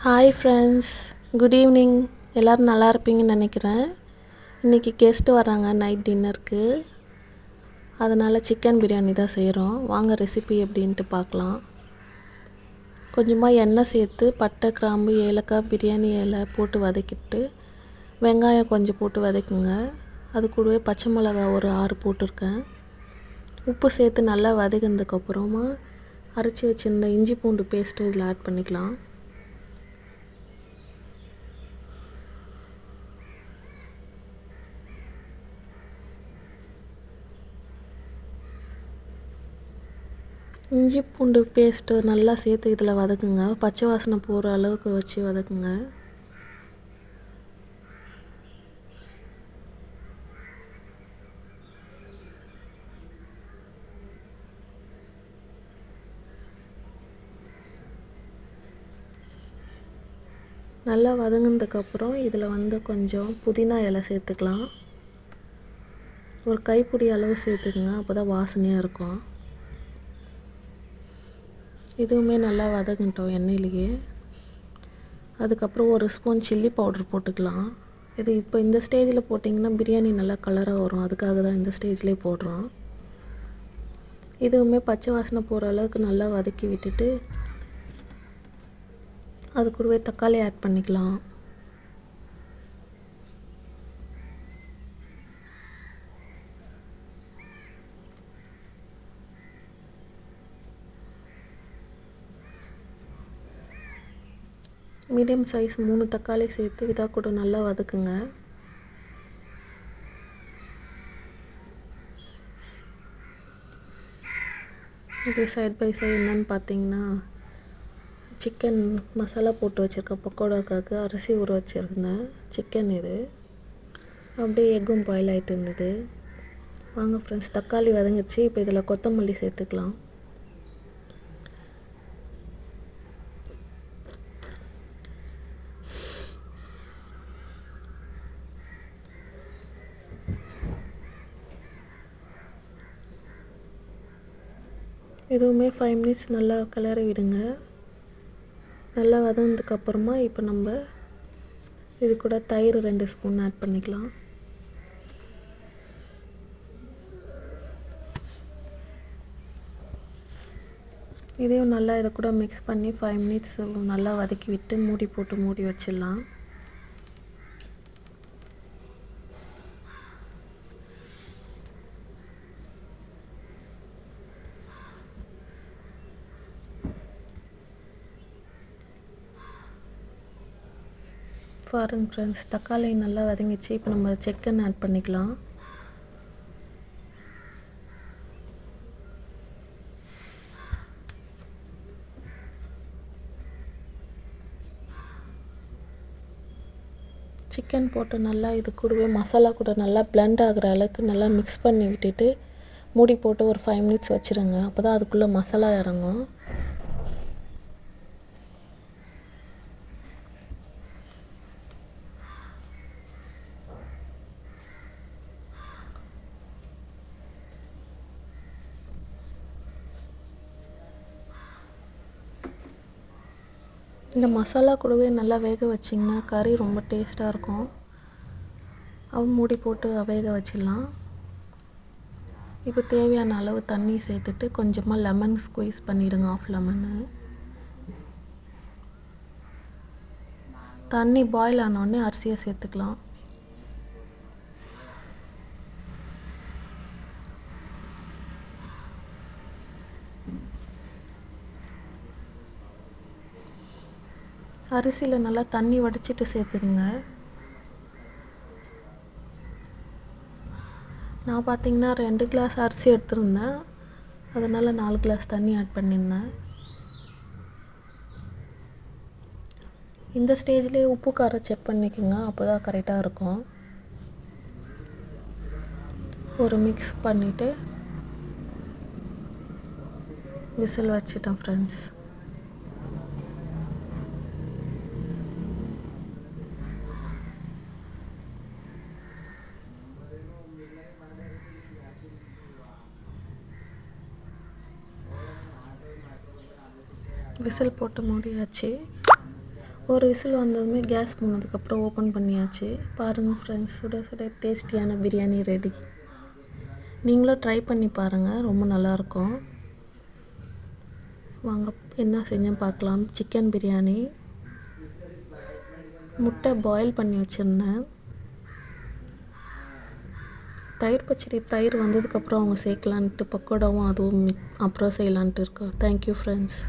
Hi friends, good evening. எல்லோரும் நல்லா இருப்பீங்கன்னு நினைக்கிறேன். இன்றைக்கி கெஸ்ட்டு வராங்க நைட் டின்னருக்கு. அதனால் சிக்கன் பிரியாணி தான் செய்கிறோம். வாங்க ரெசிபி எப்படின்ட்டு பார்க்கலாம். கொஞ்சமாக எண்ணெய் சேர்த்து பட்டை, கிராம்பு, ஏலக்காய், பிரியாணி இலை போட்டு வதக்கிட்டு வெங்காயம் கொஞ்சம் போட்டு வதக்குங்க. அது கூடவே பச்சை மிளகா ஒரு 6 போட்டிருக்கேன். உப்பு சேர்த்து நல்லா வதக்கினதுக்கப்புறமா அரைச்சி வச்சுருந்த இஞ்சி பூண்டு பேஸ்ட்டும் இதில் ஆட் பண்ணிக்கலாம். இஞ்சி பூண்டு பேஸ்ட்டு நல்லா சேர்த்து இதில் வதக்குங்க. பச்சை வாசனை போகிற அளவுக்கு வச்சு வதக்குங்க. நல்லா வதங்கினதுக்கப்புறம் இதில் கொஞ்சம் புதினா இலை சேர்த்துக்கலாம். ஒரு கைப்பிடி அளவு சேர்த்துக்குங்க, அப்போ தான் வாசனையாக இருக்கும். இதுவுமே நல்லா வதங்கிட்டோம் எண்ணெயிலேயே. அதுக்கப்புறம் ஒரு ஸ்பூன் சில்லி பவுடர் போட்டுக்கலாம். இது இப்போ இந்த ஸ்டேஜில் போட்டிங்கன்னா பிரியாணி நல்லா கலராக வரும். அதுக்காக தான் இந்த ஸ்டேஜ்லேயே போடுறோம். இதுவுமே பச்சை வாசனை போகிற அளவுக்கு நல்லா வதக்கி விட்டுட்டு அது கூடவே தக்காளி ஆட் பண்ணிக்கலாம். மீடியம் சைஸ் 3 தக்காளி சேர்த்து இதாக கூட நல்லா வதக்குங்க. இது சைட் பை சைடு என்னென்னு பார்த்தீங்கன்னா சிக்கன் மசாலா போட்டு வச்சுருக்கேன். பக்கோடாக்காக அரிசி ஊற வச்சுருந்தேன் சிக்கன். இது அப்படியே எக்கும் பாயில் ஆகிட்டு இருந்தது. வாங்க ஃப்ரெண்ட்ஸ், தக்காளி வதங்கிடுச்சு. இப்போ இதில் கொத்தமல்லி சேர்த்துக்கலாம். இதுவுமே 5 மினிட்ஸ் நல்லா கிளறி விடுங்க. நல்லா வதங்கினதுக்கப்புறமா இப்போ நம்ம இது கூட தயிர் 2 ஸ்பூன் ஆட் பண்ணிக்கலாம். இதையும் நல்லா இதை கூட மிக்ஸ் பண்ணி 5 மினிட்ஸ் நல்லா வதக்கி விட்டு மூடி போட்டு மூடி வச்சிடலாம். பாருங்க ஃப்ரெண்ட்ஸ், தக்காளி நல்லா வதங்கிச்சு. இப்போ நம்ம சிக்கன் ஆட் பண்ணிக்கலாம். சிக்கன் போட்டு நல்லா இது கூடவே மசாலா கூட நல்லா பிளெண்ட் ஆகிற அளவுக்கு நல்லா மிக்ஸ் பண்ணி விட்டுட்டு மூடி போட்டு ஒரு 5 மினிட்ஸ் வச்சுருங்க. அப்போ தான் அதுக்குள்ளே மசாலா இறங்கும். இந்த மசாலா கூடவே நல்லா வேக வச்சிங்கன்னா கறி ரொம்ப டேஸ்ட்டாக இருக்கும். மூடி போட்டு வேக வச்சிடலாம். இப்போ தேவையான அளவு தண்ணி சேர்த்துட்டு கொஞ்சமாக லெமன் ஸ்குவீஸ் பண்ணிவிடுங்க. 1/2 லெமனு. தண்ணி பாயில் ஆனோடனே அரிசியை சேர்த்துக்கலாம். அரிசியில் நல்லா தண்ணி வடிச்சிட்டு சேர்த்துருங்க. நான் பார்த்திங்கன்னா 2 கிளாஸ் அரிசி எடுத்துருந்தேன். அதனால் 4 கிளாஸ் தண்ணி ஆட் பண்ணியிருந்தேன். இந்த ஸ்டேஜ்லேயே உப்பு காரம் செக் பண்ணிக்கோங்க, அப்போ தான் கரெக்டாக இருக்கும். ஒரு மிக்ஸ் பண்ணிவிட்டு விசில் வச்சிட்டேன் ஃப்ரெண்ட்ஸ். விசில் போட்டு மூடியாச்சு. ஒரு விசில் வந்ததுமே கேஸ் போனதுக்கப்புறம் ஓப்பன் பண்ணியாச்சு. பாருங்கள் ஃப்ரெண்ட்ஸ், சுட சுட டேஸ்டியான பிரியாணி ரெடி. நீங்களும் ட்ரை பண்ணி பாருங்கள், ரொம்ப நல்லாயிருக்கும். வாங்க என்ன செஞ்சேன்னு பார்க்கலாம். சிக்கன் பிரியாணி, முட்டை பாயில் பண்ணி வச்சுருந்தேன், தயிர் பச்சடி. தயிர் வந்ததுக்கப்புறம் அவங்க சேர்க்கலான்ட்டு பக்கோடாவும் அதுவும் அப்புறம் செய்யலான்ட்டு இருக்கோம். Thank you friends.